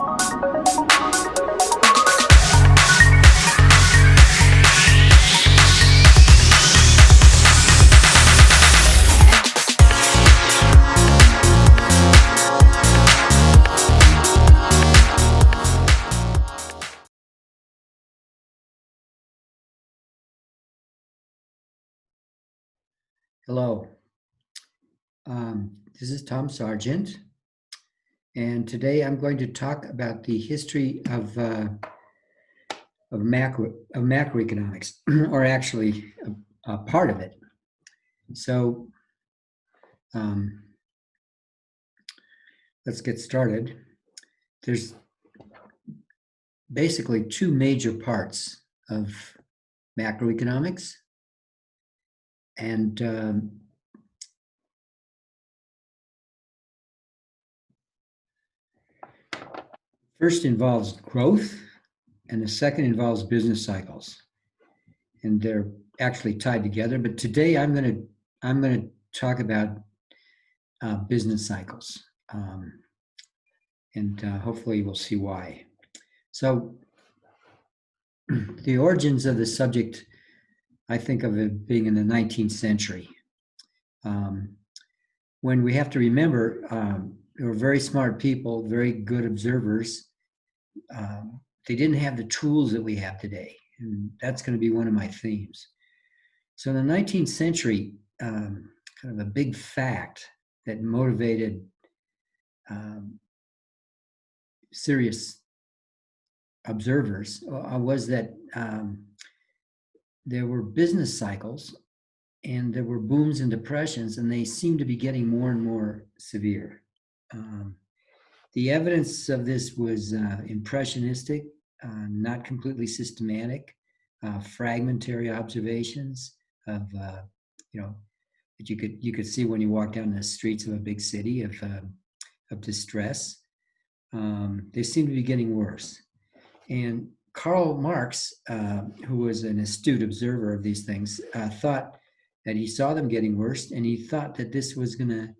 Hello, this is Tom Sargent, and today I'm going to talk about the history of macroeconomics, or actually a part of it. So let's get started. There's basically two major parts of macroeconomics, and first involves growth, and the second involves business cycles, and they're actually tied together. But today I'm going to talk about business cycles, and hopefully we'll see why. So the origins of the subject, I think of it being in the 19th century, when we have to remember there were very smart people, very good observers. They didn't have the tools that we have today, and that's going to be one of my themes. So in the 19th century, kind of a big fact that motivated serious observers was that there were business cycles and there were booms and depressions, and they seemed to be getting more and more severe. The evidence of this was impressionistic, not completely systematic, fragmentary observations of, that you could see when you walk down the streets of a big city of distress. They seem to be getting worse. And Karl Marx, who was an astute observer of these things, thought that he saw them getting worse, and he thought that this was going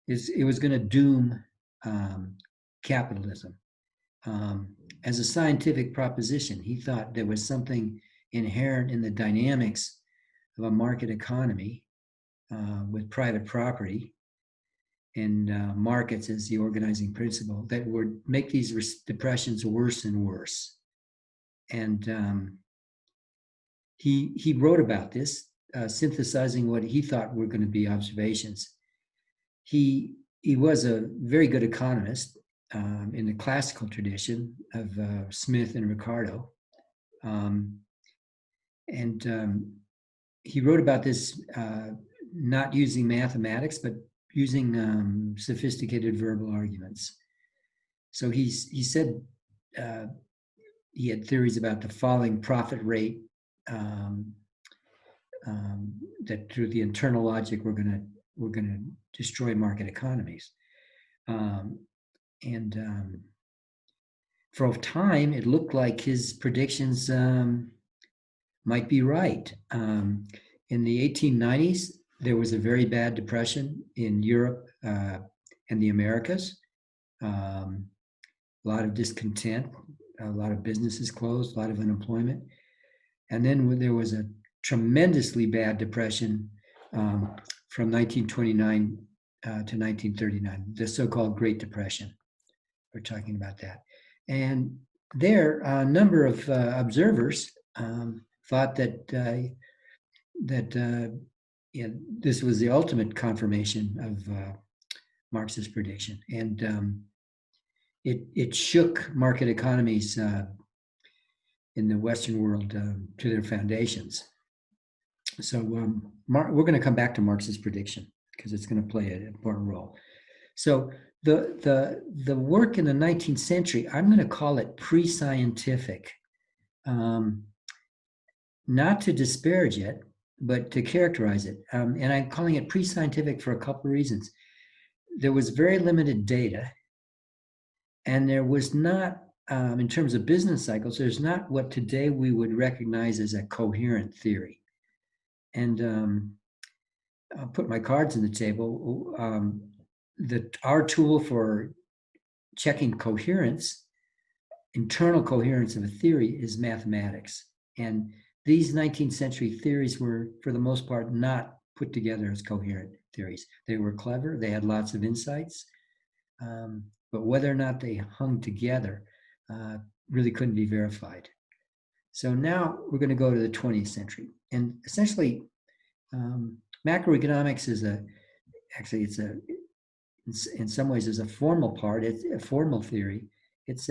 to doom capitalism. As a scientific proposition, he thought there was something inherent in the dynamics of a market economy with private property and markets as the organizing principle that would make these depressions worse and worse. And he wrote about this, synthesizing what he thought were going to be observations. He was a very good economist in the classical tradition of Smith and Ricardo. He wrote about this not using mathematics, but using sophisticated verbal arguments. So he said he had theories about the falling profit rate, that through the internal logic we're going to destroy market economies. For a time, it looked like his predictions might be right. In the 1890s, there was a very bad depression in Europe and the Americas. A lot of discontent, a lot of businesses closed, a lot of unemployment. And then there was a tremendously bad depression from 1929 to 1939, the so-called Great Depression. We're talking about that. And there, a number of observers thought that this was the ultimate confirmation of Marx's prediction. And it shook market economies in the Western world to their foundations. So we're going to come back to Marx's prediction because it's going to play an important role. So the work in the 19th century, I'm going to call it pre-scientific, not to disparage it, but to characterize it. And I'm calling it pre-scientific for a couple of reasons. There was very limited data, and there was not, in terms of business cycles, there's not what today we would recognize as a coherent theory. And I'll put my cards on the table. Our tool for checking coherence internal coherence of a theory is mathematics. And these 19th century theories were, for the most part, not put together as coherent theories. They were clever, they had lots of insights, but whether or not they hung together really couldn't be verified. So now we're going to go to the 20th century. And essentially, macroeconomics is in some ways is a formal part. It's a formal theory. It's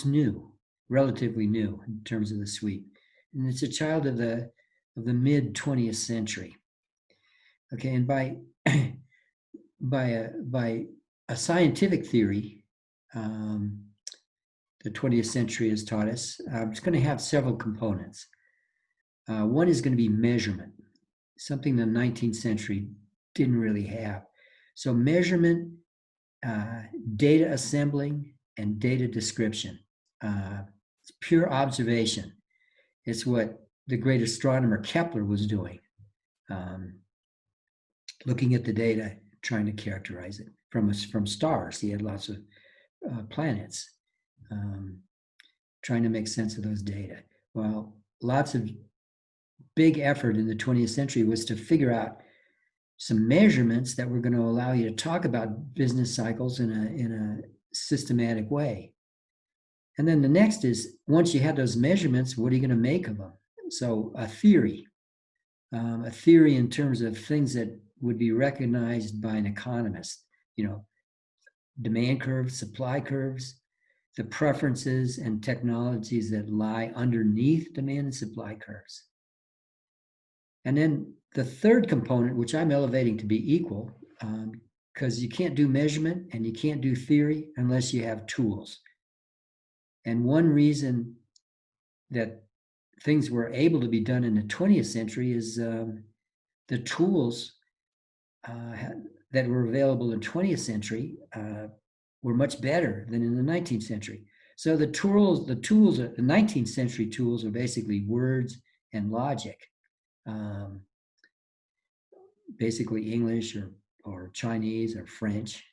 new, relatively new in terms of the suite, and it's a child of the mid 20th century. Okay, and by a scientific theory, the 20th century has taught us it's going to have several components. One is going to be measurement, something the 19th century didn't really have. So measurement, data assembling, and data description. It's pure observation. It's what the great astronomer Kepler was doing, looking at the data, trying to characterize it from stars. He had lots of planets, trying to make sense of those data. Well, lots of big effort in the 20th century was to figure out some measurements that were going to allow you to talk about business cycles in a systematic way. And then the next is, once you had those measurements, what are you going to make of them? So a theory in terms of things that would be recognized by an economist, demand curves, supply curves, the preferences and technologies that lie underneath demand and supply curves. And then the third component, which I'm elevating to be equal, because you can't do measurement and you can't do theory unless you have tools. And one reason that things were able to be done in the 20th century is the tools that were available in the 20th century were much better than in the 19th century. So the 19th century tools are basically words and logic. Basically English or Chinese or French.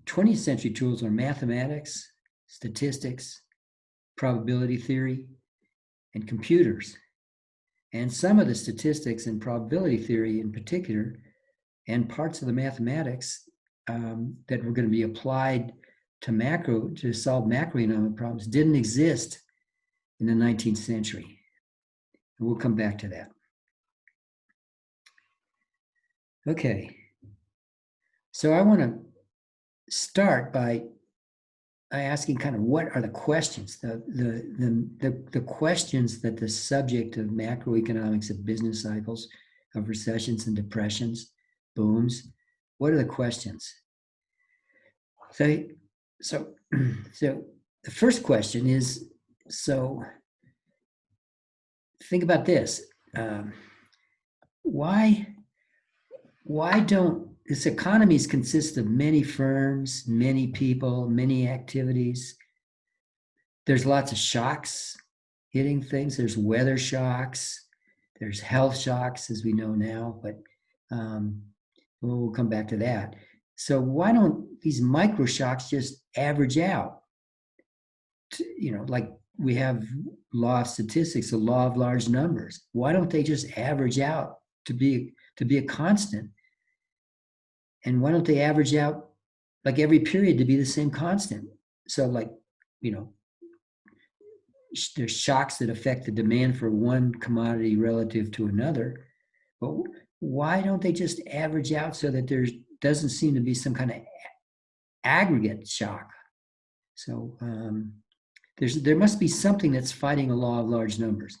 20th century tools are mathematics, statistics, probability theory, and computers. And some of the statistics and probability theory in particular, and parts of the mathematics that were going to be applied to solve macroeconomic problems didn't exist in the 19th century. And we'll come back to that. Okay, so I want to start by asking kind of what are the questions, the questions that the subject of macroeconomics, of business cycles, of recessions and depressions, booms, what are the questions? So the first question is, so think about this. Why don't this economies consist of many firms, many people, many activities. There's lots of shocks hitting things. There's weather shocks. There's health shocks, as we know now, but we'll come back to that. So why don't these micro shocks just average out? Like we have law of statistics, the law of large numbers. Why don't they just average out to be a constant? And why don't they average out like every period to be the same constant? So there's shocks that affect the demand for one commodity relative to another, but why don't they just average out so that there doesn't seem to be some kind of aggregate shock? So there must be something that's fighting a law of large numbers.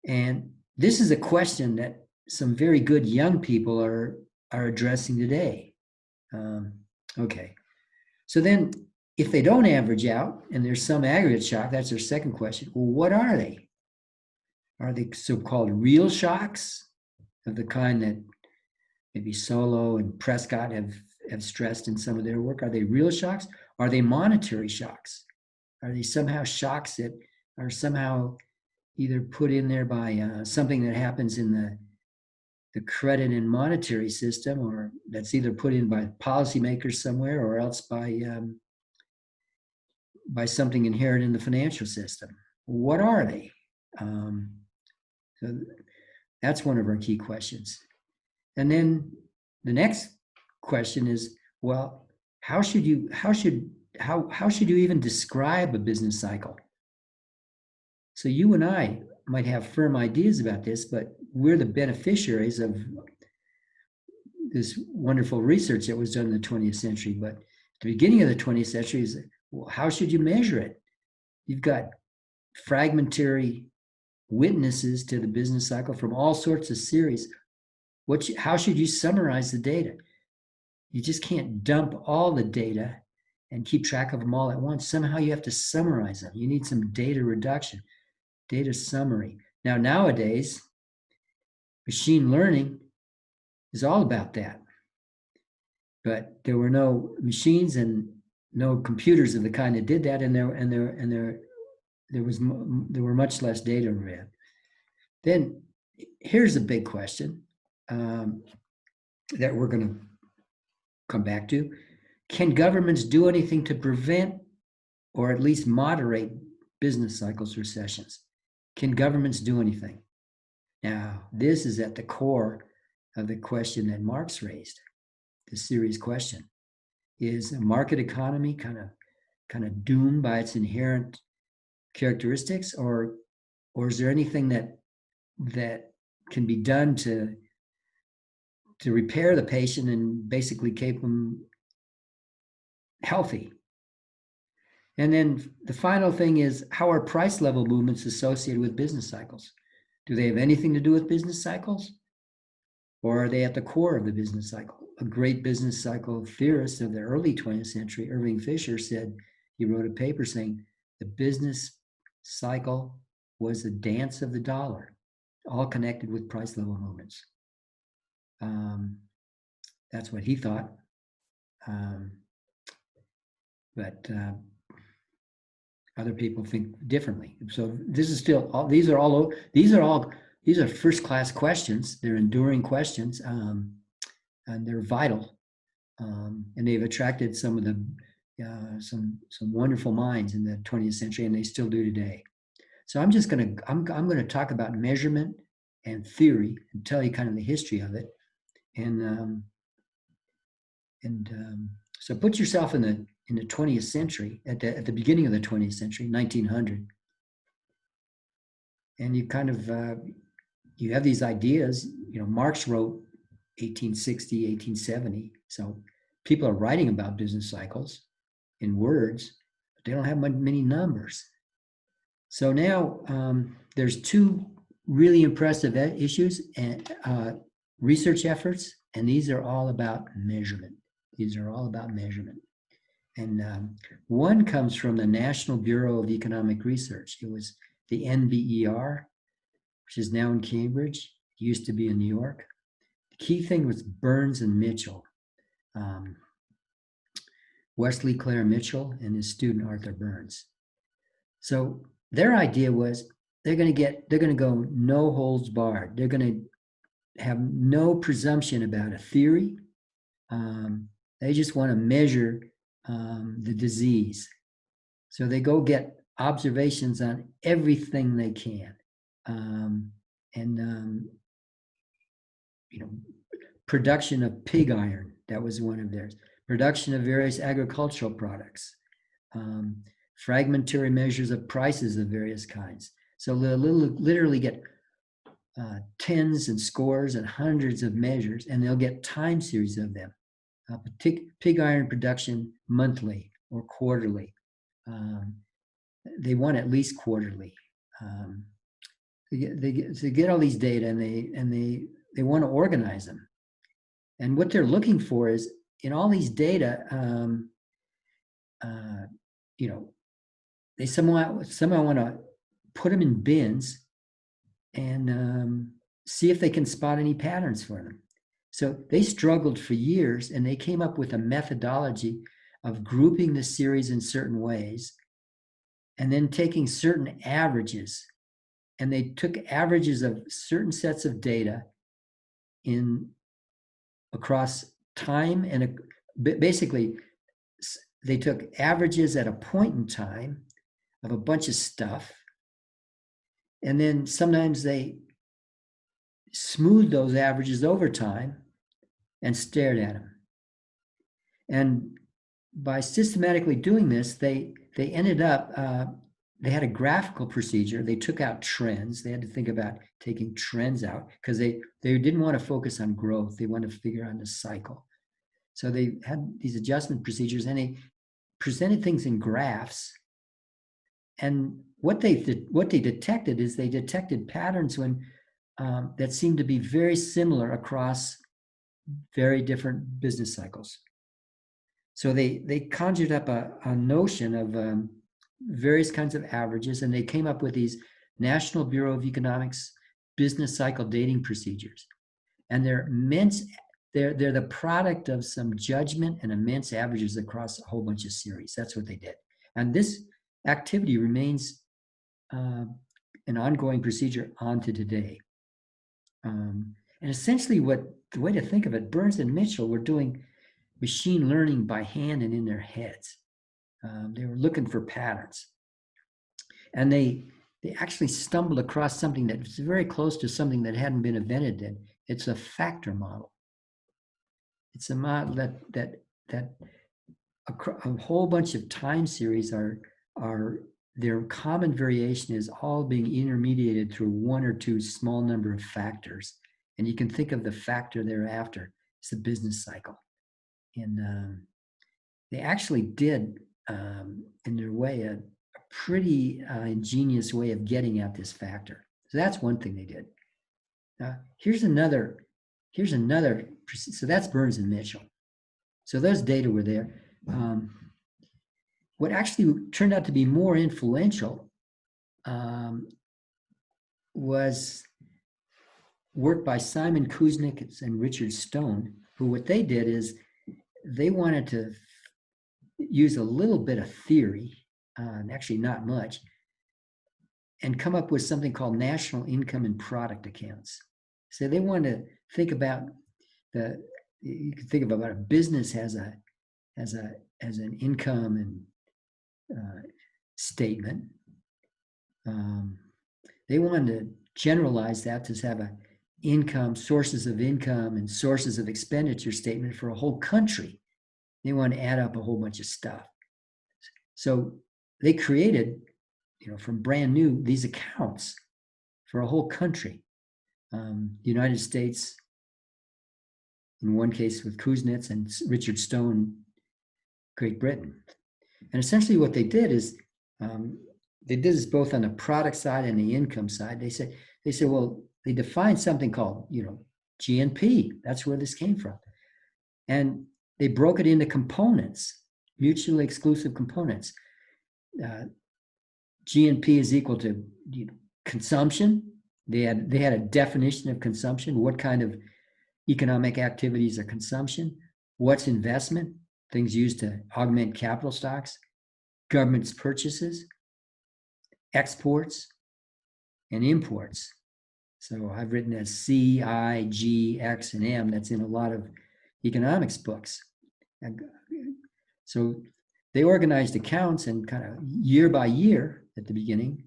And this is a question that some very good young people are addressing today. Okay, so then if they don't average out and there's some aggregate shock, that's their second question. Well, what are they? Are they so-called real shocks of the kind that maybe Solow and Prescott have stressed in some of their work? Are they real shocks? Are they monetary shocks? Are they somehow shocks that are somehow either put in there by something that happens in the credit and monetary system, or that's either put in by policymakers somewhere or else by something inherent in the financial system. What are they? So that's one of our key questions. And then the next question is, well, how should you even describe a business cycle? So you and I might have firm ideas about this, but we're the beneficiaries of this wonderful research that was done in the 20th century. But at the beginning of the 20th century is, well, how should you measure it? You've got fragmentary witnesses to the business cycle from all sorts of series. How should you summarize the data? You just can't dump all the data and keep track of them all at once. Somehow you have to summarize them. You need some data reduction, data summary. Now, nowadays, machine learning is all about that. But there were no machines and no computers of the kind that did that, and there were much less data read. Then here's a big question that we're going to come back to. Can governments do anything to prevent or at least moderate business cycles, recessions? Can governments do anything? Now, this is at the core of the question that Marx raised, the serious question. Is a market economy kind of doomed by its inherent characteristics, or is there anything that can be done to repair the patient and basically keep them healthy? And then the final thing is, how are price level movements associated with business cycles? Do they have anything to do with business cycles? Or are they at the core of the business cycle? A great business cycle theorist of the early 20th century, Irving Fisher, said, he wrote a paper saying, the business cycle was the dance of the dollar, all connected with price level movements. That's what he thought. But other people think differently. So this is still, these are first-class questions. They're enduring questions, and they're vital. And they've attracted some of the some wonderful minds in the 20th century, and they still do today. So I'm going to talk about measurement and theory and tell you kind of the history of it. And so put yourself in the 20th century, at the beginning of the 20th century, 1900, and you kind of you have these ideas. Marx wrote 1860, 1870. So people are writing about business cycles in words, but they don't have many numbers. So now there's two really impressive issues and research efforts, and these are all about measurement. And one comes from the National Bureau of Economic Research. It was the NBER, which is now in Cambridge. It used to be in New York. The key thing was Burns and Mitchell, Wesley Clare Mitchell and his student Arthur Burns. So their idea was they're going to go no holds barred. They're going to have no presumption about a theory. They just want to measure the disease. So they go get observations on everything they can. Production of pig iron, that was one of theirs. Production of various agricultural products. Fragmentary measures of prices of various kinds. So they'll literally get tens and scores and hundreds of measures, and they'll get time series of them. Pig iron production monthly or quarterly. They want at least quarterly. They get all these data, and they want to organize them. And what they're looking for is, in all these data, they somehow want to put them in bins and see if they can spot any patterns for them. So they struggled for years, and they came up with a methodology of grouping the series in certain ways and then taking certain averages. And they took averages of certain sets of data across time, and basically they took averages at a point in time of a bunch of stuff, and then sometimes they smoothed those averages over time and stared at them. And by systematically doing this, they ended up, they had a graphical procedure. They took out trends. They had to think about taking trends out because they didn't want to focus on growth. They wanted to figure out the cycle. So they had these adjustment procedures, and they presented things in graphs. And what they detected is they detected patterns when that seemed to be very similar across very different business cycles. So they conjured up a notion of various kinds of averages, and they came up with these National Bureau of Economics business cycle dating procedures. And they're the product of some judgment and immense averages across a whole bunch of series. That's what they did. And this activity remains an ongoing procedure on to today. And essentially the way to think of it, Burns and Mitchell were doing machine learning by hand and in their heads. They were looking for patterns. And they actually stumbled across something that was very close to something that hadn't been invented then. It's a factor model. It's a model that a whole bunch of time series are their common variation is all being intermediated through one or two small number of factors. And you can think of the factor thereafter. It's the business cycle. And they actually did, in their way, a pretty ingenious way of getting at this factor. So that's one thing they did. Here's another. So that's Burns and Mitchell. So those data were there. What actually turned out to be more influential was work by Simon Kuznick and Richard Stone, who what they did is they wanted to use a little bit of theory, actually not much, and come up with something called national income and product accounts. So they wanted to think about you can think about a business as an income and statement. They wanted to generalize that to have sources of income and sources of expenditure statement for a whole country. They want to add up a whole bunch of stuff. So they created, from brand new, these accounts for a whole country. The United States, in one case with Kuznets, and Richard Stone, Great Britain. And essentially what they did is, they did this both on the product side and the income side. They said, well, they defined something called, GNP. That's where this came from. And they broke it into components, mutually exclusive components. GNP is equal to consumption. They had a definition of consumption. What kind of economic activities are consumption? What's investment? Things used to augment capital stocks. Government's purchases, exports, and imports. So I've written as C, I, G, X, and M. That's in a lot of economics books. So they organized accounts and kind of year by year at the beginning,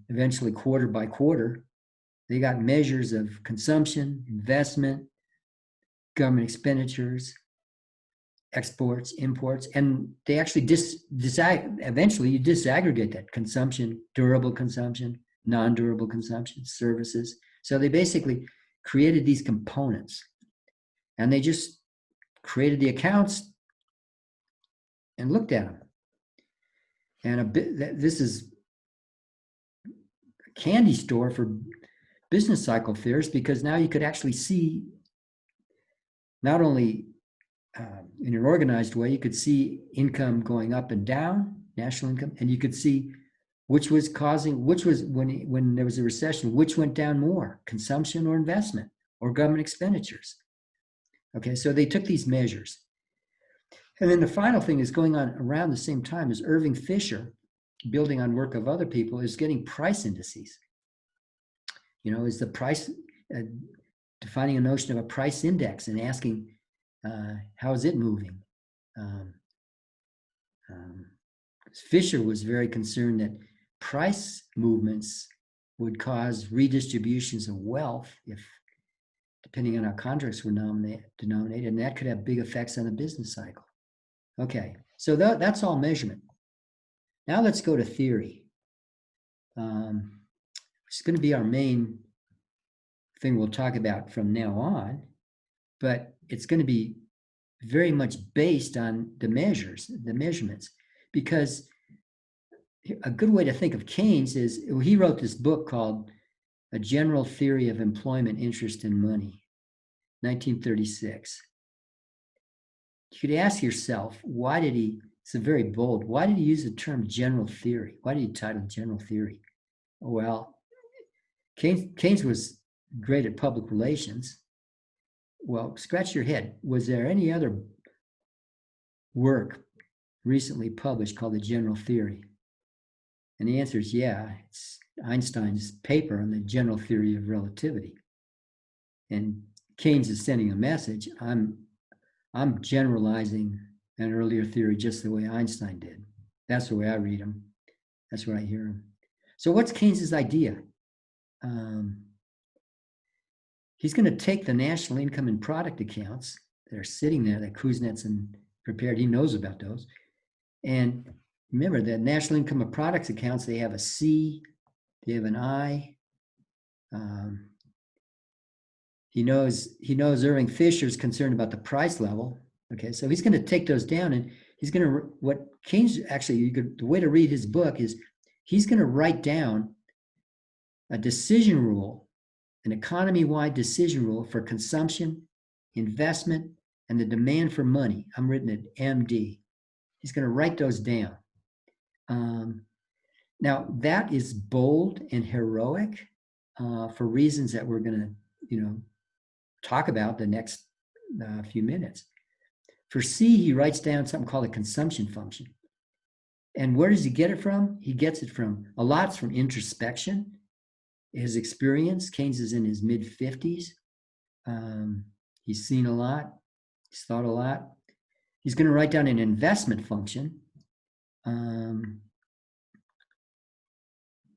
eventually quarter by quarter, they got measures of consumption, investment, government expenditures, exports, imports, and they actually eventually you disaggregate that: consumption, durable consumption, non-durable consumption, services. So they basically created these components, and they just created the accounts and looked at them. And this is a candy store for business cycle theorists, because now you could actually see not only in an organized way, you could see income going up and down, national income, and you could see which was when there was a recession, which went down more, consumption or investment or government expenditures. Okay, so they took these measures. And then the final thing is going on around the same time as Irving Fisher, building on work of other people, is getting price indices. Is the price, defining a notion of a price index and asking, how is it moving? Fisher was very concerned that price movements would cause redistributions of wealth if, depending on how contracts were denominated, and that could have big effects on the business cycle. Okay, so that's all measurement. Now let's go to theory. It's going to be our main thing we'll talk about from now on, but it's going to be very much based on the measurements, because a good way to think of Keynes is, he wrote this book called A General Theory of Employment, Interest, and Money, 1936. You could ask yourself, it's very bold, why did he use the term general theory? Why did he title it general theory? Well, Keynes was great at public relations. Well, scratch your head. Was there any other work recently published called the general theory? And the answer is yeah. It's Einstein's paper on the general theory of relativity. And Keynes is sending a message. I'm generalizing an earlier theory just the way Einstein did. That's the way I read him. That's where I hear him. So what's Keynes's idea? He's going to take the national income and product accounts that are sitting there that Kuznets prepared. He knows about those. And remember, the national income and products accounts, they have a C, they have an I. He knows Irving Fisher's concerned about the price level. Okay, so he's going to take those down, and he's going to, what Keynes actually, the way to read his book is, he's going to write down a decision rule, an economy-wide decision rule for consumption, investment, and the demand for money. I'm written at MD. He's going to write those down. Now, that is bold and heroic for reasons that we're going to, talk about the next few minutes. For C, he writes down something called a consumption function. And where does he get it from? He gets it from, a lot's from introspection, his experience. Keynes is in his mid-50s. He's seen a lot. He's thought a lot. He's going to write down an investment function.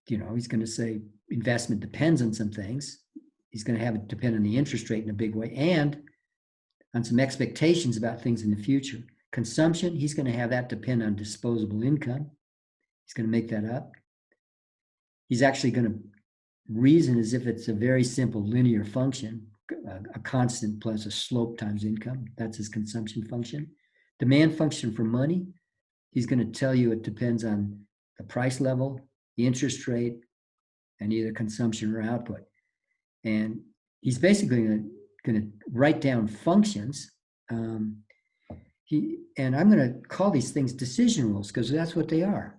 He's going to say investment depends on some things. He's going to have it depend on the interest rate in a big way and on some expectations about things in the future. Consumption, he's going to have that depend on disposable income. He's going to make that up. He's actually going to reason as if it's a very simple linear function, a constant plus a slope times income. That's his consumption function. Demand function for money, he's going to tell you it depends on the price level, the interest rate, and either consumption or output. And he's basically going to write down functions. And I'm going to call these things decision rules because that's what they are.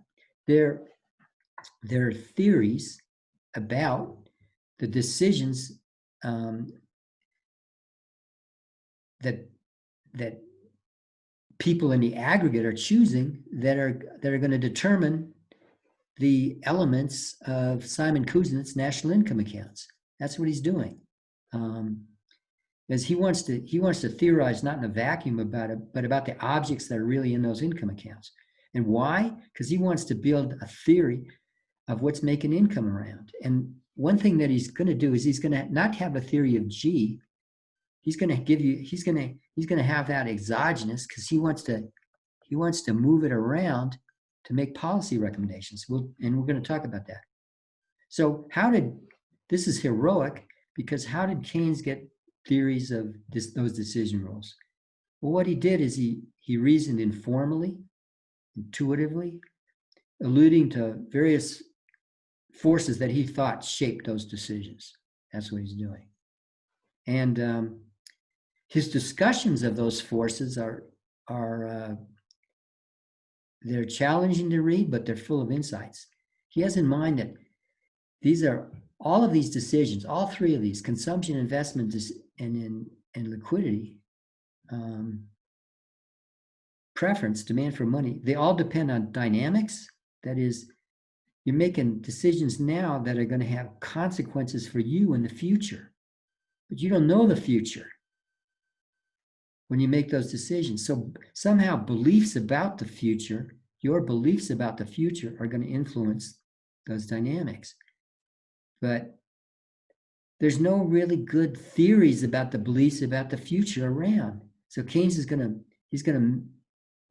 They're theories about the decisions that people in the aggregate are choosing that are going to determine the elements of Simon Kuznets' national income accounts. That's what he's doing. As he wants to theorize not in a vacuum about it, but about the objects that are really in those income accounts. And why? Because he wants to build a theory of what's making income around. And one thing that he's going to do is he's going to not have a theory of G. He's going to have that exogenous because he wants to move it around to make policy recommendations. We're going to talk about that. So this is heroic because how did Keynes get theories of those decision rules? Well, what he did is he reasoned informally, intuitively, alluding to various forces that he thought shaped those decisions. That's what he's doing. And his discussions of those forces are they're challenging to read, but they're full of insights. He has in mind that all of these decisions, all three of these, consumption, investment, and liquidity, preference, demand for money, they all depend on dynamics. That is, you're making decisions now that are going to have consequences for you in the future. but you don't know the future when you make those decisions. So somehow beliefs about the future, your beliefs about the future are going to influence those dynamics. But there's no really good theories about the beliefs about the future around. So Keynes is he's going to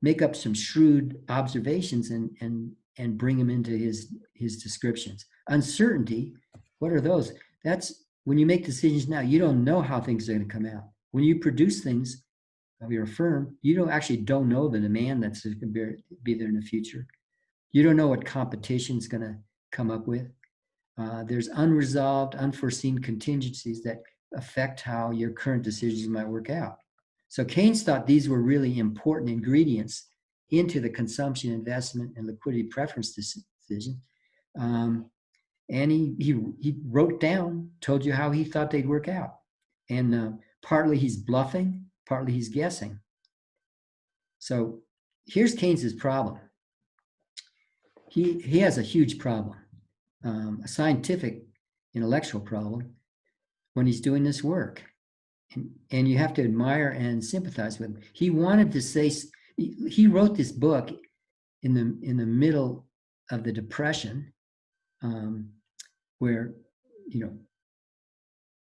make up some shrewd observations and bring them into his descriptions. Uncertainty, what are those? That's when you make decisions now, you don't know how things are going to come out. When you produce things of your firm, you don't know the demand that's going to be there in the future. You don't know what competition is going to come up with. There's unresolved, unforeseen contingencies that affect how your current decisions might work out. So Keynes thought these were really important ingredients into the consumption, investment, and liquidity preference decision. And he wrote down, told you how he thought they'd work out. And partly he's bluffing, partly he's guessing. So here's Keynes's problem. He has a huge problem, a scientific, intellectual problem when he's doing this work. And you have to admire and sympathize with him. He wanted to say, he wrote this book in the middle of the Depression, where,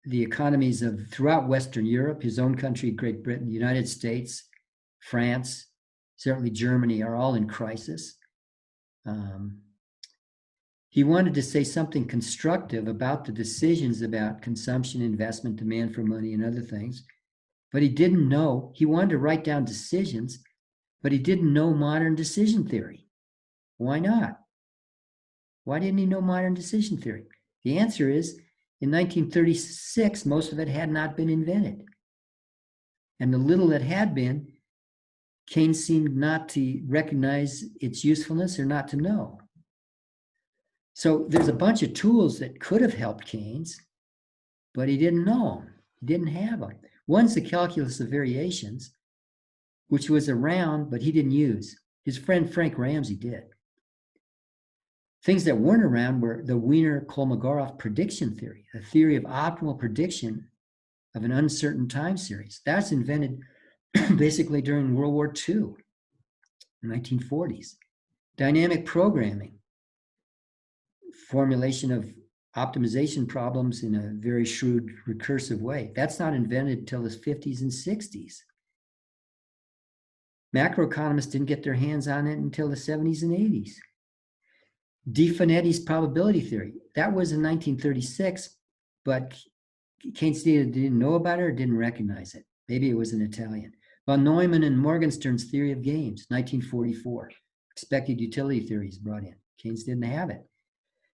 the economies of throughout Western Europe, his own country, Great Britain, the United States, France, certainly Germany, are all in crisis. He wanted to say something constructive about the decisions about consumption, investment, demand for money, and other things, but he didn't know. He wanted to write down decisions, but he didn't know modern decision theory. Why not? Why didn't he know modern decision theory? The answer is, in 1936, most of it had not been invented. And the little that had been, Keynes seemed not to recognize its usefulness or not to know. So there's a bunch of tools that could have helped Keynes, but he didn't know them. He didn't have them. One's the calculus of variations, which was around, but he didn't use. His friend Frank Ramsey did. Things that weren't around were the Wiener-Kolmogorov prediction theory, a theory of optimal prediction of an uncertain time series. That's invented basically during World War II, 1940s. Dynamic programming, formulation of optimization problems in a very shrewd, recursive way. That's not invented until the 50s and 60s. Macroeconomists didn't get their hands on it until the 70s and 80s. De Finetti's probability theory, that was in 1936, but Keynes either didn't know about it or didn't recognize it. Maybe it was in Italian. Von Neumann and Morgenstern's theory of games, 1944. Expected utility theory is brought in. Keynes didn't have it.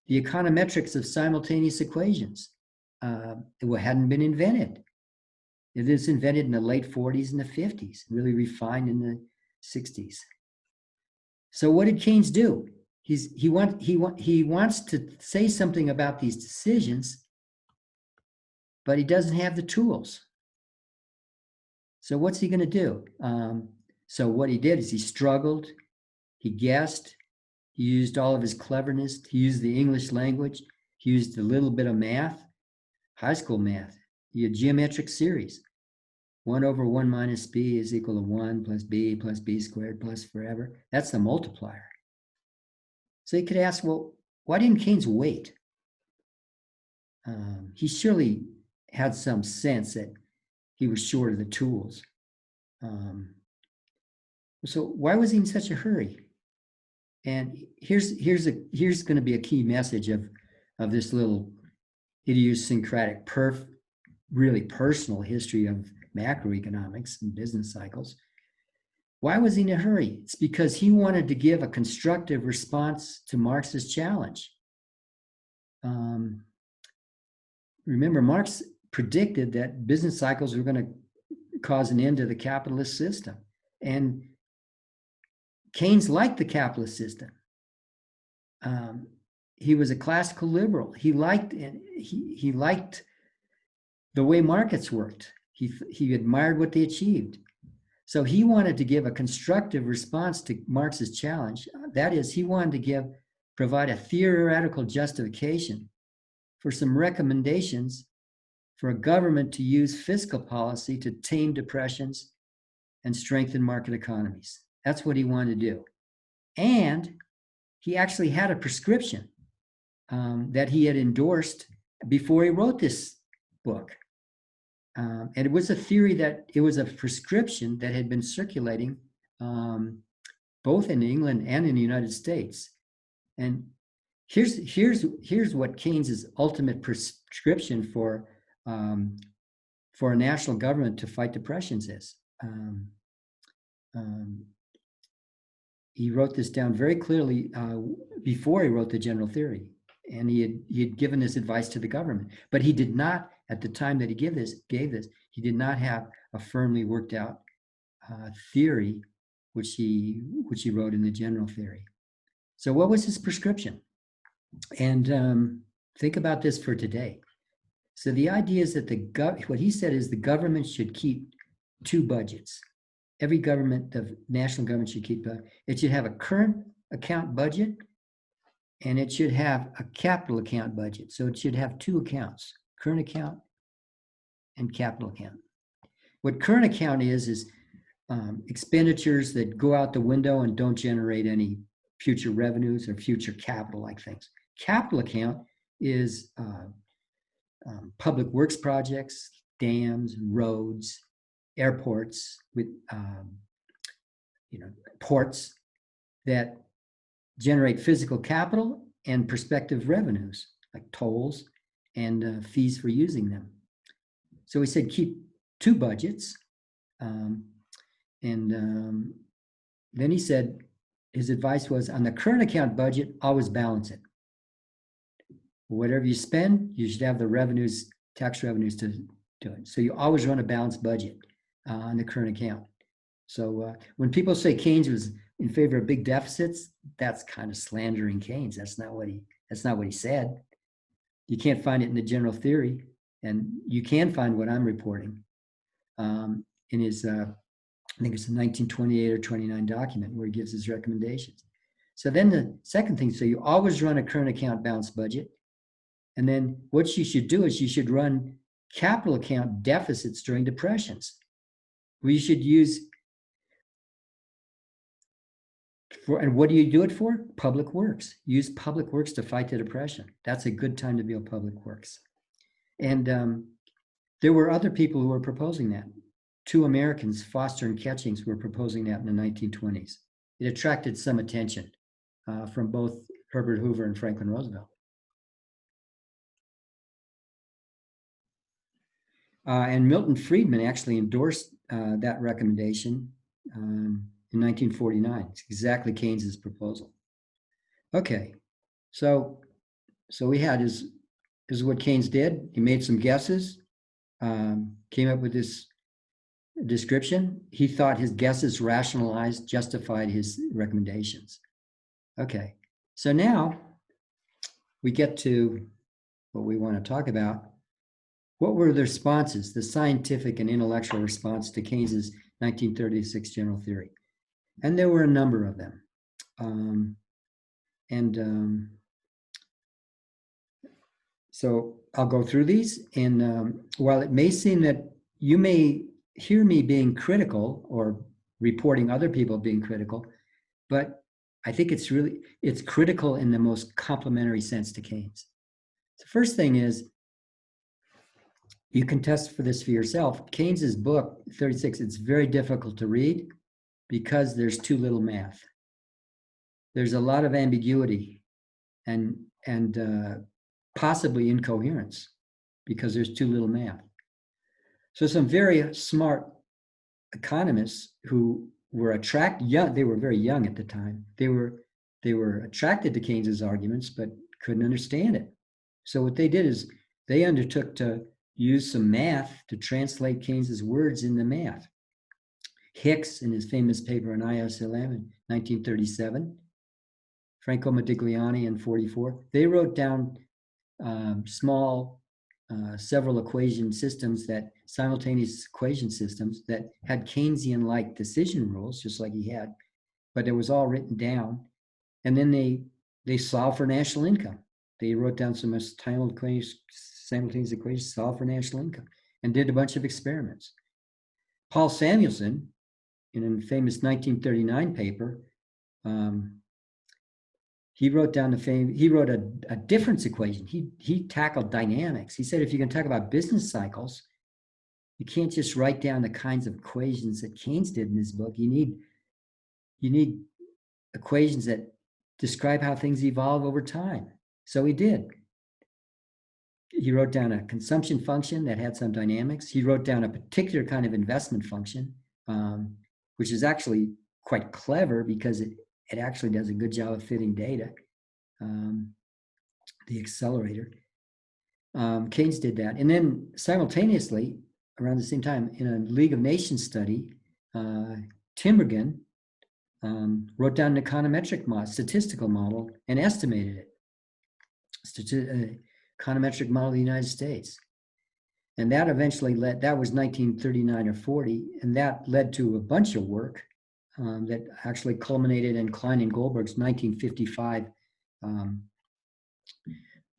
The econometrics of simultaneous equations, it hadn't been invented. It was invented in the late 40s and the 50s, really refined in the 60s. So what did Keynes do? He wants to say something about these decisions, but he doesn't have the tools. So what's he going to do? So what he did is he struggled, he guessed, he used all of his cleverness, he used the English language, he used a little bit of math, high school math. He had geometric series. 1 over 1 minus b is equal to 1 plus b squared plus forever. That's the multiplier. So you could ask, well, why didn't Keynes wait? He surely had some sense that he was short of the tools. So why was he in such a hurry? And here's going to be a key message of this little idiosyncratic, really personal history of macroeconomics and business cycles. Why was he in a hurry? It's because he wanted to give a constructive response to Marx's challenge. Remember, Marx predicted that business cycles were going to cause an end to the capitalist system. And Keynes liked the capitalist system. He was a classical liberal. He liked the way markets worked. He admired what they achieved. So he wanted to give a constructive response to Marx's challenge. That is, he wanted to provide a theoretical justification for some recommendations for a government to use fiscal policy to tame depressions and strengthen market economies. That's what he wanted to do. And he actually had a prescription that he had endorsed before he wrote this book. And it was a theory that it was a prescription that had been circulating both in England and in the United States. And here's what Keynes's ultimate prescription for a national government to fight depressions is. He wrote this down very clearly before he wrote the general theory, and he had given this advice to the government. But he did not, at the time that he gave this, he did not have a firmly worked out theory, which he wrote in the general theory. So what was his prescription? And think about this for today. So the idea is that what he said is the government should keep two budgets. Every government, the national government should keep, it should have a current account budget and it should have a capital account budget. So it should have two accounts, current account and capital account. What current account is expenditures that go out the window and don't generate any future revenues or future capital-like things. Capital account is public works projects, dams, roads, airports, with ports that generate physical capital and prospective revenues like tolls and fees for using them. So he said keep two budgets, and then he said his advice was on the current account budget, always balance it. Whatever you spend, you should have the revenues, tax revenues to do it. So you always run a balanced budget on the current account. So when people say Keynes was in favor of big deficits, that's kind of slandering Keynes. That's not what he said. You can't find it in the general theory, and you can find what I'm reporting in his, I think it's a 1928 or 29 document where he gives his recommendations. So then the second thing, so you always run a current account balanced budget. And then what you should do is you should run capital account deficits during depressions. We should use and what do you do it for? Public works. Use public works to fight the depression. That's a good time to build public works. And there were other people who were proposing that. Two Americans, Foster and Ketchings, were proposing that in the 1920s. It attracted some attention from both Herbert Hoover and Franklin Roosevelt. And Milton Friedman actually endorsed that recommendation in 1949. It's exactly Keynes's proposal. Okay, so we had this is what Keynes did. He made some guesses, came up with this description. He thought his guesses rationalized, justified his recommendations. Okay, so now we get to what we want to talk about. What were the responses, the scientific and intellectual response to Keynes's 1936 general theory? And there were a number of them. So I'll go through these. And while it may seem that you may hear me being critical or reporting other people being critical, but I think it's critical in the most complementary sense to Keynes. The first thing is, you can test for this for yourself. Keynes's book, 36, it's very difficult to read because there's too little math. There's a lot of ambiguity and possibly incoherence because there's too little math. So some very smart economists who were young, they were very young at the time. They were attracted to Keynes's arguments, but couldn't understand it. So what they did is they undertook to use some math to translate Keynes's words into math. Hicks, in his famous paper on ISLM in 1937, Franco Modigliani in 44, they wrote down small several equation systems, simultaneous equation systems that had Keynesian-like decision rules, just like he had, but it was all written down. And then they solved for national income. They wrote down some simultaneous equations, solve for national income, and did a bunch of experiments. Paul Samuelson, in a famous 1939 paper, he wrote a difference equation. He tackled dynamics. He said, if you can talk about business cycles, you can't just write down the kinds of equations that Keynes did in his book. You need equations that describe how things evolve over time. So he did. He wrote down a consumption function that had some dynamics. He wrote down a particular kind of investment function, which is actually quite clever because it actually does a good job of fitting data, the accelerator. Keynes did that. And then simultaneously, around the same time, in a League of Nations study, Timbergen wrote down an econometric statistical model and estimated it. Econometric model of the United States. And that eventually that was 1939 or 40, and that led to a bunch of work that actually culminated in Klein and Goldberg's 1955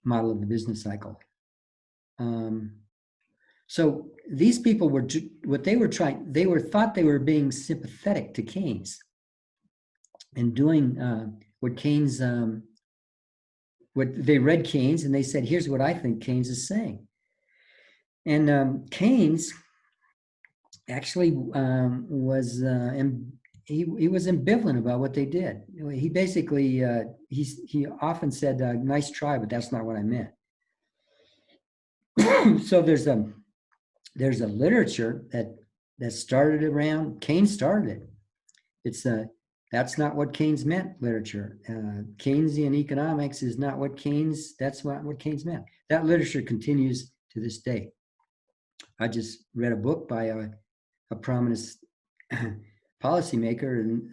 model of the business cycle. So these people were, what they were trying, thought they were being sympathetic to Keynes and doing what Keynes, what they read Keynes and they said, here's what I think Keynes is saying. And Keynes actually was, he was ambivalent about what they did. He basically, he often said, nice try, but that's not what I meant. So there's a literature that started around, Keynes started it. It's that's not what Keynes meant literature. Keynesian economics is not what Keynes, that's not what Keynes meant. That literature continues to this day. I just read a book by a prominent policymaker in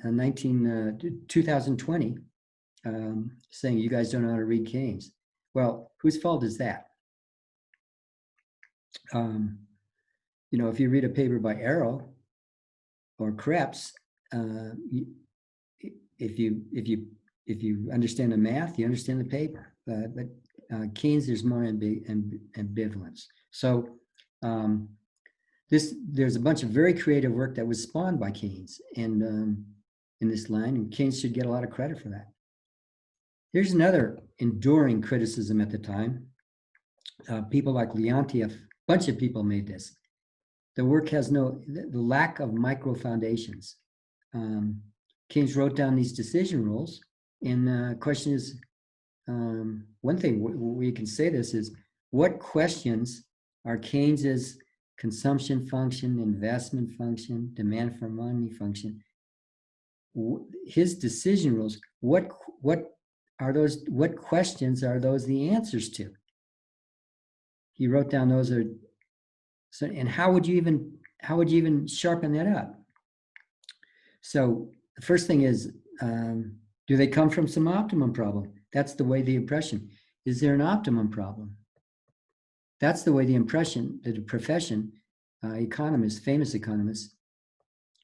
2020 saying, you guys don't know how to read Keynes. Well, whose fault is that? If you read a paper by Arrow or Krebs, if you understand the math, you understand the paper. But Keynes, there's more ambivalence. So there's a bunch of very creative work that was spawned by Keynes and in this line, and Keynes should get a lot of credit for that. Here's another enduring criticism at the time. People like Leontief, a bunch of people made this. The work has the lack of micro foundations. Keynes wrote down these decision rules, and the question is, one thing we can say this is, what questions are Keynes's consumption function, investment function, demand for money function, his decision rules, what are those, what questions are those the answers to? He wrote down those are, so, and how would you even sharpen that up? So the first thing is, do they come from some optimum problem? That's the way the impression. Is there an optimum problem? That's the way the impression, the profession, economists, famous economists,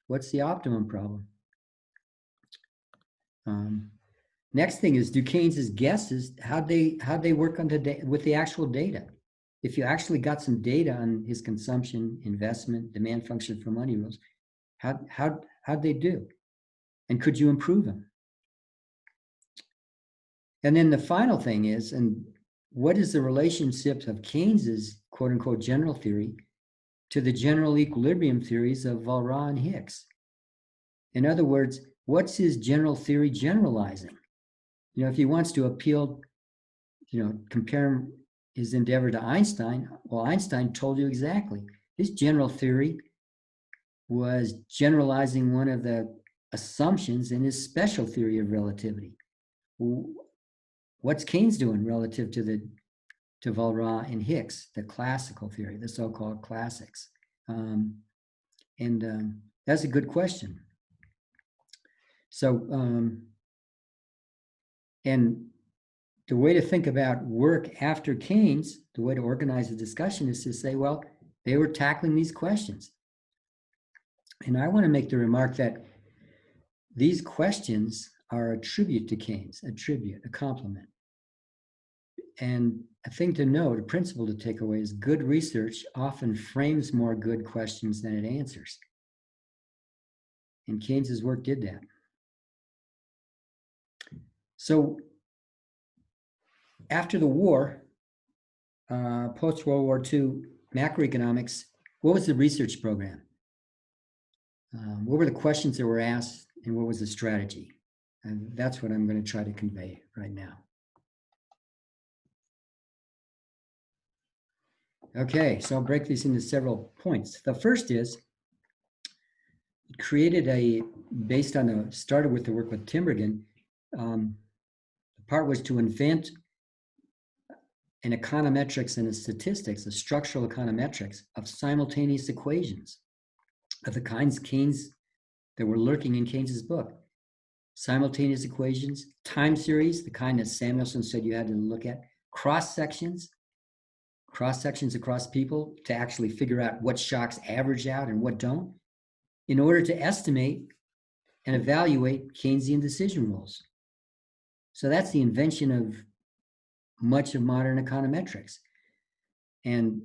what's the optimum problem? Next thing is, do Keynes's guesses, how'd they work on with the actual data? If you actually got some data on his consumption, investment, demand function for money rules, how'd they do? And could you improve them? And then the final thing is, and what is the relationship of Keynes's quote unquote general theory to the general equilibrium theories of Walras and Hicks? In other words, what's his general theory generalizing? If he wants to appeal, compare his endeavor to Einstein, well, Einstein told you exactly. His general theory was generalizing one of the assumptions in his special theory of relativity. What's Keynes doing relative to Walras and Hicks, the classical theory, the so-called classics? That's a good question. So, and the way to think about work after Keynes, the way to organize the discussion is to say, well, they were tackling these questions. And I want to make the remark that these questions are a tribute to Keynes, a compliment. And a thing to note, a principle to take away is good research often frames more good questions than it answers. And Keynes's work did that. So after the war, post-World War II, macroeconomics, what was the research program? What were the questions that were asked, and what was the strategy? And that's what I'm going to try to convey right now. Okay, so I'll break these into several points. The first is, it created started with the work with Timbergen. The part was to invent an econometrics and a statistics, a structural econometrics of simultaneous equations of the kinds that were lurking in Keynes's book. Simultaneous equations, time series, the kind that Samuelson said you had to look at, cross sections across people to actually figure out what shocks average out and what don't, in order to estimate and evaluate Keynesian decision rules. So that's the invention of much of modern econometrics. And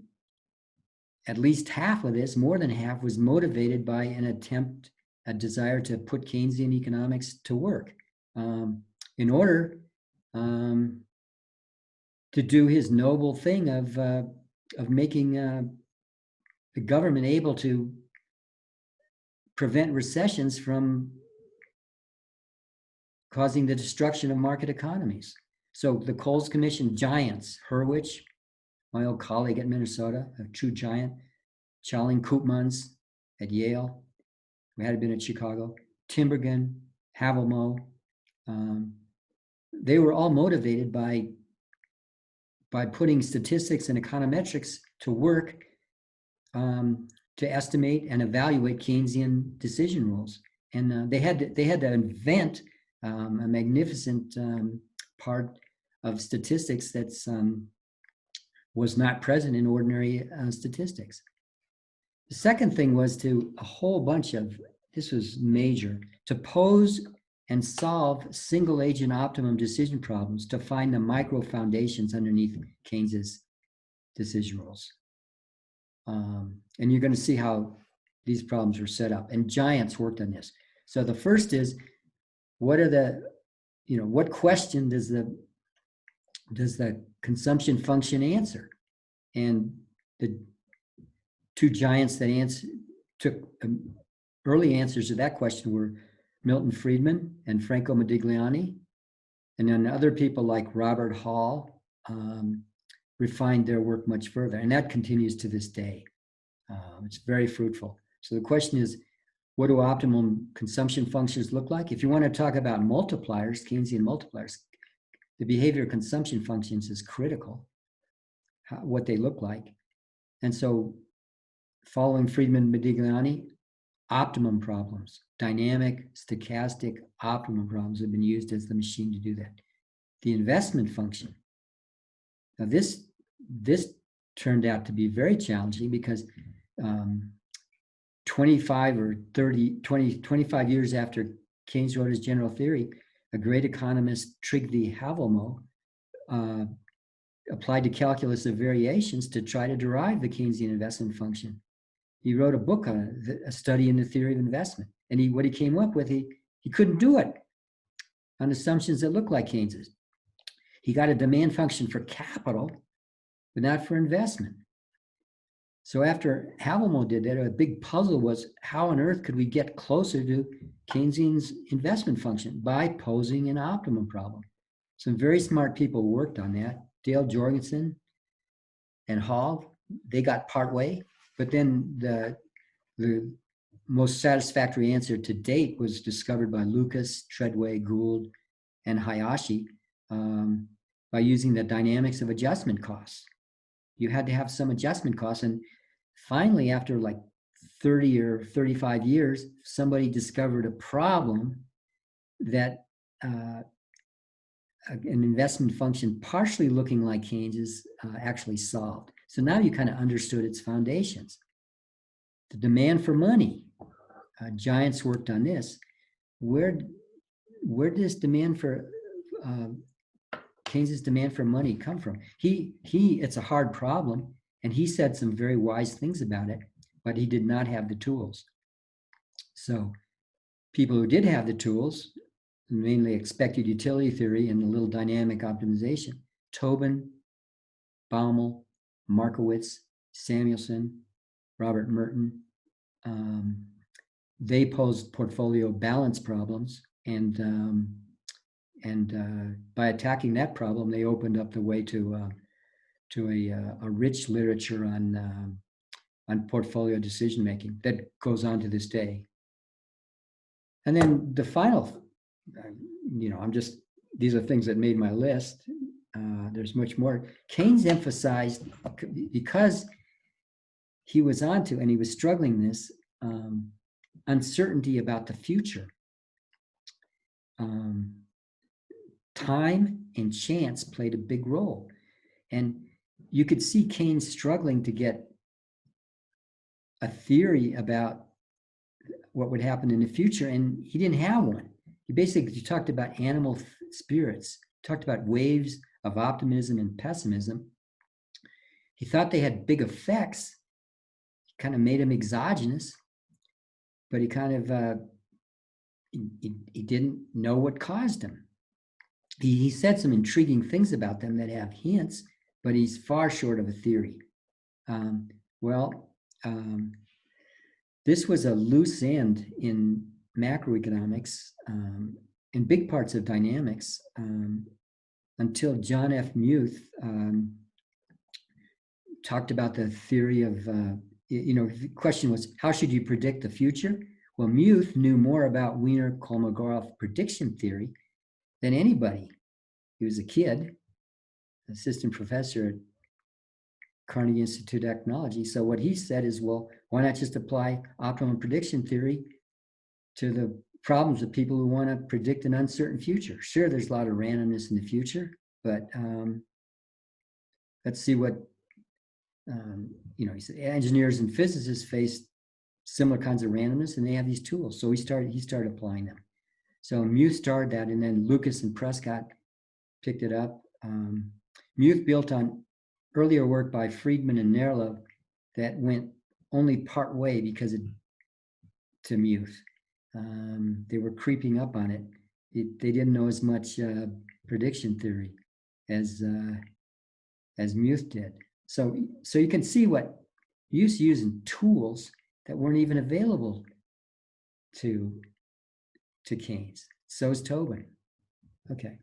at least half of this, more than half, was motivated by a desire to put Keynesian economics to work in order to do his noble thing of making the government able to prevent recessions from causing the destruction of market economies. So the Coles Commission giants, Hurwitz, my old colleague at Minnesota, a true giant, Charling Koopmans at Yale, who had been at Chicago, Timbergen, Havelmo, they were all motivated by putting statistics and econometrics to work to estimate and evaluate Keynesian decision rules. And they had to invent a magnificent part of statistics that was not present in ordinary statistics. The second thing was this was major, to pose and solve single agent optimum decision problems to find the micro foundations underneath Keynes's decision rules. And you're going to see how these problems were set up. And giants worked on this. So the first is, what question does the consumption function answer? And the two giants that took early answers to that question were Milton Friedman and Franco Modigliani. And then other people like Robert Hall refined their work much further. And that continues to this day. It's very fruitful. So the question is, what do optimum consumption functions look like? If you want to talk about multipliers, Keynesian multipliers, the behavior of consumption functions is critical, what they look like. And so following Friedman, Modigliani, optimum problems, dynamic, stochastic optimum problems have been used as the machine to do that. The investment function. Now this turned out to be very challenging because 25 years after Keynes wrote his general theory, a great economist, Trygve Havelmo, applied to calculus of variations to try to derive the Keynesian investment function. He wrote a book on it, a study in the theory of investment. And what he came up with, he couldn't do it on assumptions that looked like Keynes's. He got a demand function for capital, but not for investment. So after Havelmo did that, a big puzzle was, how on earth could we get closer to Keynesian's investment function? By posing an optimum problem. Some very smart people worked on that. Dale Jorgensen and Hall, they got partway, but then the most satisfactory answer to date was discovered by Lucas, Treadway, Gould, and Hayashi by using the dynamics of adjustment costs. You had to have some adjustment costs, and finally, after like 30 or 35 years, somebody discovered a problem that an investment function partially looking like Keynes's actually solved. So now you kind of understood its foundations. The demand for money, giants worked on this. Where this demand for Keynes's demand for money come from? It's a hard problem, and he said some very wise things about it, but he did not have the tools. So people who did have the tools, mainly expected utility theory and a little dynamic optimization, Tobin, Baumol, Markowitz, Samuelson, Robert Merton, they posed portfolio balance problems, and by attacking that problem, they opened up the way to a rich literature on portfolio decision making that goes on to this day. And then the final, these are things that made my list. There's much more. Keynes emphasized, because he was onto and he was struggling this uncertainty about the future. Time and chance played a big role. And you could see Keynes struggling to get a theory about what would happen in the future, and he didn't have one. He basically talked about animal spirits, talked about waves of optimism and pessimism. He thought they had big effects. He kind of made them exogenous, but he kind of he didn't know what caused them. He said some intriguing things about them that have hints, but he's far short of a theory. This was a loose end in macroeconomics, in big parts of dynamics, until John F. Muth talked about the theory of, the question was, how should you predict the future? Well, Muth knew more about Wiener-Kolmogorov prediction theory than anybody. He was a kid, assistant professor at Carnegie Institute of Technology. So what he said is, well, why not just apply optimum prediction theory to the problems of people who want to predict an uncertain future? Sure, there's a lot of randomness in the future, but let's see what, he said engineers and physicists face similar kinds of randomness, and they have these tools. So he started applying them. So Muth started that, and then Lucas and Prescott picked it up. Muth built on earlier work by Friedman and Nerlov that went only part way because to Muth. They were creeping up on it. They didn't know as much prediction theory as Muth did. So you can see what Muth's using tools that weren't even available to Keynes. So is Tobin. Okay.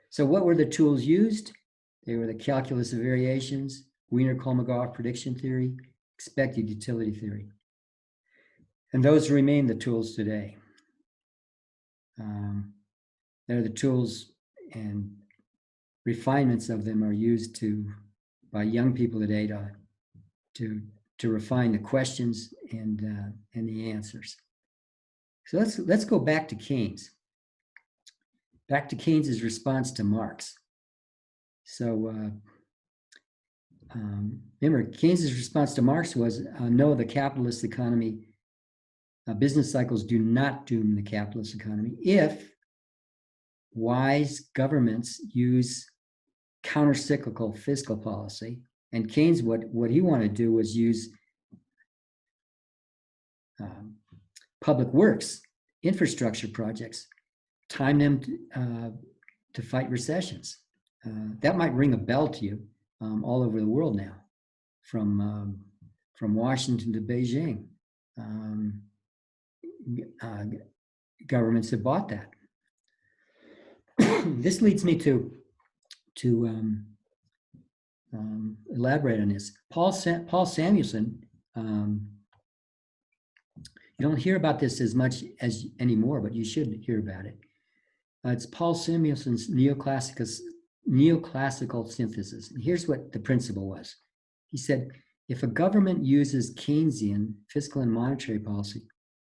So what were the tools used? They were the calculus of variations, Wiener-Kolmogorov prediction theory, expected utility theory. And those remain the tools today. They're the tools, and refinements of them are used by young people today to refine the questions and the answers. So let's go back to Keynes. Back to Keynes's response to Marx. So remember, Keynes's response to Marx was, no, the capitalist economy, business cycles do not doom the capitalist economy if wise governments use counter-cyclical fiscal policy. And Keynes, what he wanted to do was use public works, infrastructure projects, time them to fight recessions. That might ring a bell to you all over the world now, from Washington to Beijing. Governments have bought that. This leads me to elaborate on this. Paul Samuelson. You don't hear about this as much as anymore, but you should hear about it. It's Paul Samuelson's neoclassical synthesis. And here's what the principle was. He said, if a government uses Keynesian fiscal and monetary policy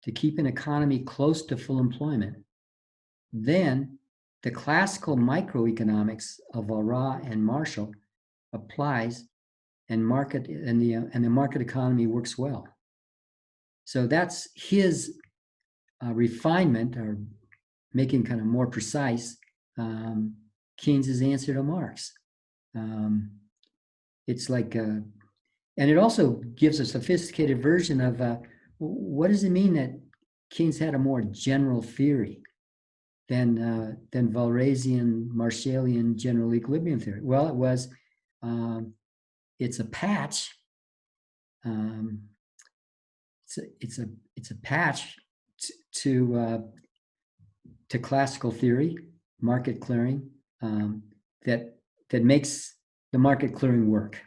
to keep an economy close to full employment, then the classical microeconomics of Laureate and Marshall applies, and the market economy works well. So that's his refinement, or making kind of more precise Keynes's answer to Marx. It's like, and it also gives a sophisticated version of what does it mean that Keynes had a more general theory than Walrasian, Marshallian general equilibrium theory? Well, it was, it's a patch. It's a patch to classical theory, market clearing, that makes the market clearing work.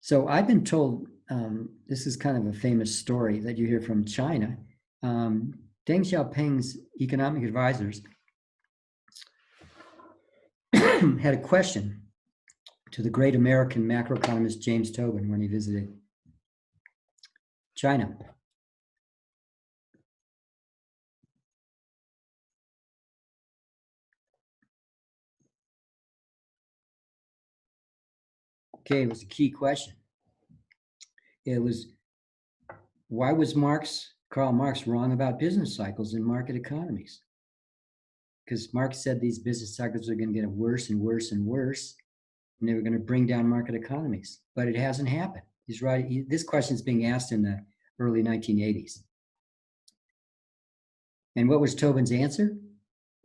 So I've been told, this is kind of a famous story that you hear from China. Deng Xiaoping's economic advisors had a question to the great American macroeconomist James Tobin when he visited China. Okay, it was a key question. It was, why was Karl Marx wrong about business cycles in market economies? Because Marx said these business cycles are going to get worse and worse and worse, and they were going to bring down market economies. But it hasn't happened. He's right. This question is being asked in the early 1980s. And what was Tobin's answer?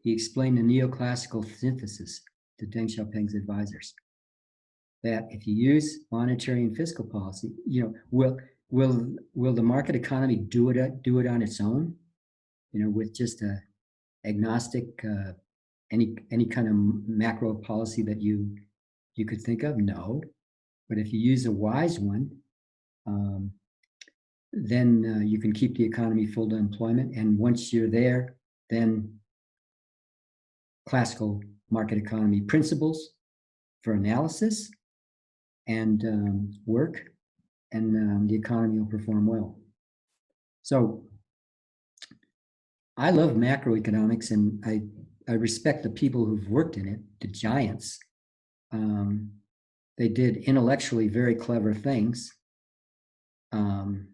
He explained the neoclassical synthesis to Deng Xiaoping's advisors, that if you use monetary and fiscal policy, will the market economy do it on its own, with just a agnostic any kind of macro policy that you could think of? No. But if you use a wise one, then you can keep the economy full to employment, and once you're there, then classical market economy principles for analysis and work, and the economy will perform well. So I love macroeconomics, and I respect the people who've worked in it, the giants. They did intellectually very clever things on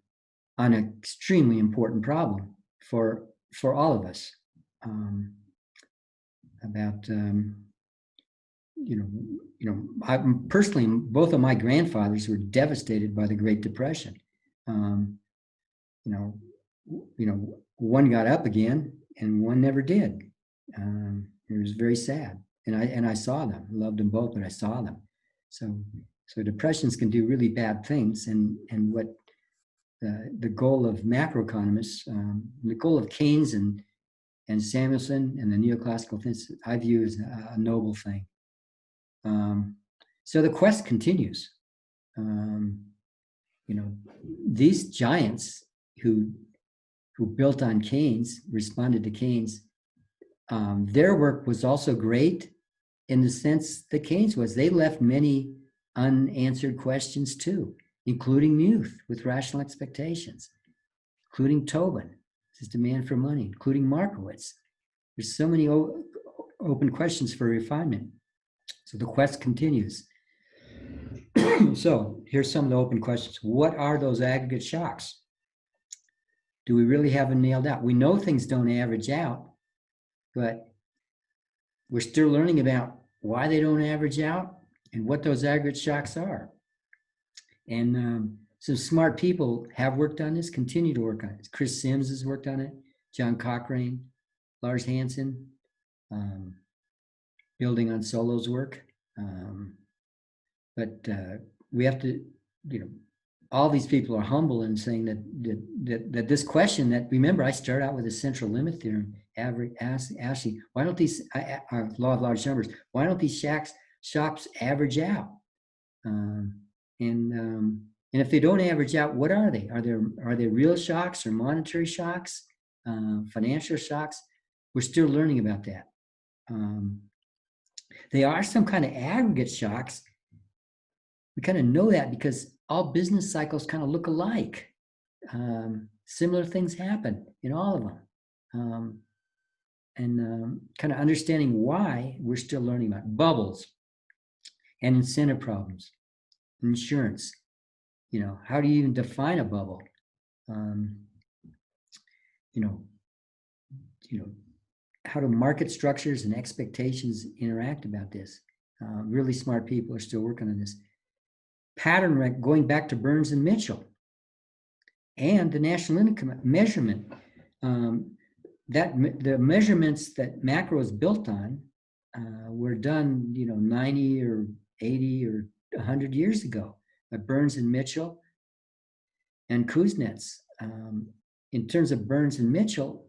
an extremely important problem for all of us. I personally, both of my grandfathers were devastated by the Great Depression. One got up again and one never did. It was very sad. And I saw them, loved them both, but I saw them. So depressions can do really bad things. And what the goal of macroeconomists, the goal of Keynes and Samuelson and the neoclassical things, I view as a noble thing. So the quest continues. These giants who built on Keynes, responded to Keynes, their work was also great in the sense that Keynes was. They left many unanswered questions too, including Muth with rational expectations, including Tobin, his demand for money, including Markowitz. There's so many open questions for refinement. So the quest continues. So here's some of the open questions. What are those aggregate shocks? Do we really have them nailed out? We know things don't average out, but we're still learning about why they don't average out and what those aggregate shocks are. And some smart people have worked on this, continue to work on it. Chris Sims has worked on it, John Cochrane, Lars Hansen, building on Solo's work. But we have to, all these people are humble in saying that this question, that, remember, I start out with a central limit theorem, asking, why don't these, law of large numbers, why don't these shocks average out? And if they don't average out, what are they? Are they real shocks or monetary shocks, financial shocks? We're still learning about that. They are some kind of aggregate shocks. We kind of know that because all business cycles kind of look alike. Similar things happen in all of them. And kind of understanding why, we're still learning about bubbles and incentive problems, insurance. How do you even define a bubble? how do market structures and expectations interact about this? Really smart people are still working on this. Pattern going back to Burns and Mitchell, and the national income measurement. The measurements that macro is built on were done, 90 or 80 or 100 years ago by Burns and Mitchell and Kuznets. In terms of Burns and Mitchell,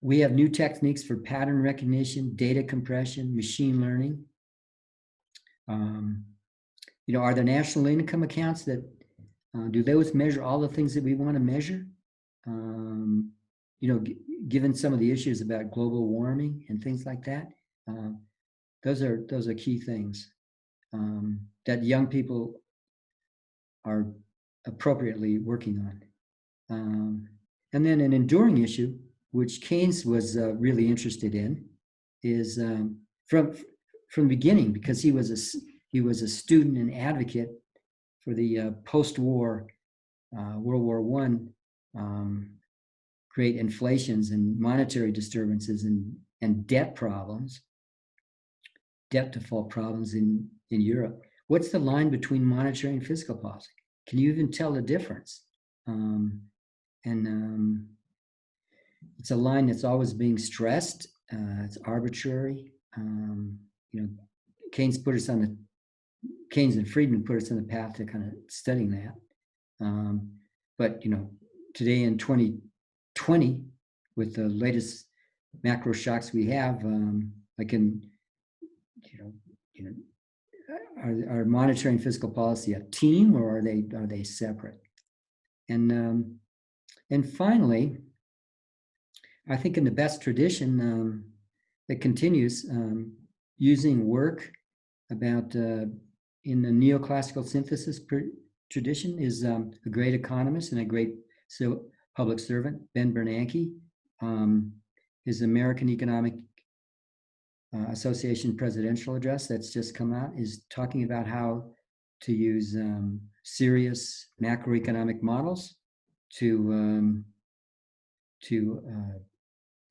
we have new techniques for pattern recognition, data compression, machine learning. Are there national income accounts that do those measure all the things that we want to measure? Given some of the issues about global warming and things like that, those are key things that young people are appropriately working on. And then an enduring issue, which Keynes was really interested in, is from the beginning, because he was a student and advocate for the post-war World War I great inflations and monetary disturbances and debt problems, debt default problems in Europe. What's the line between monetary and fiscal policy? Can you even tell the difference? It's a line that's always being stressed. It's arbitrary. Keynes and Friedman put us on the path to kind of studying that. But today in 2020, with the latest macro shocks we have, are monetary and fiscal policy a team, or are they separate? And finally, I think in the best tradition that continues, using work about in the neoclassical synthesis tradition is a great economist and a great public servant, Ben Bernanke. His American Economic Association presidential address that's just come out is talking about how to use serious macroeconomic models to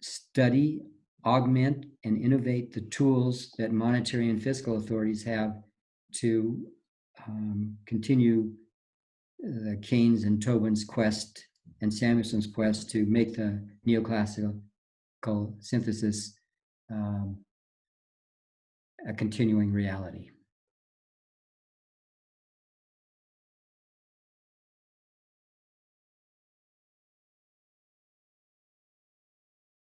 study, augment, and innovate the tools that monetary and fiscal authorities have to continue Keynes and Tobin's quest and Samuelson's quest to make the neoclassical synthesis a continuing reality.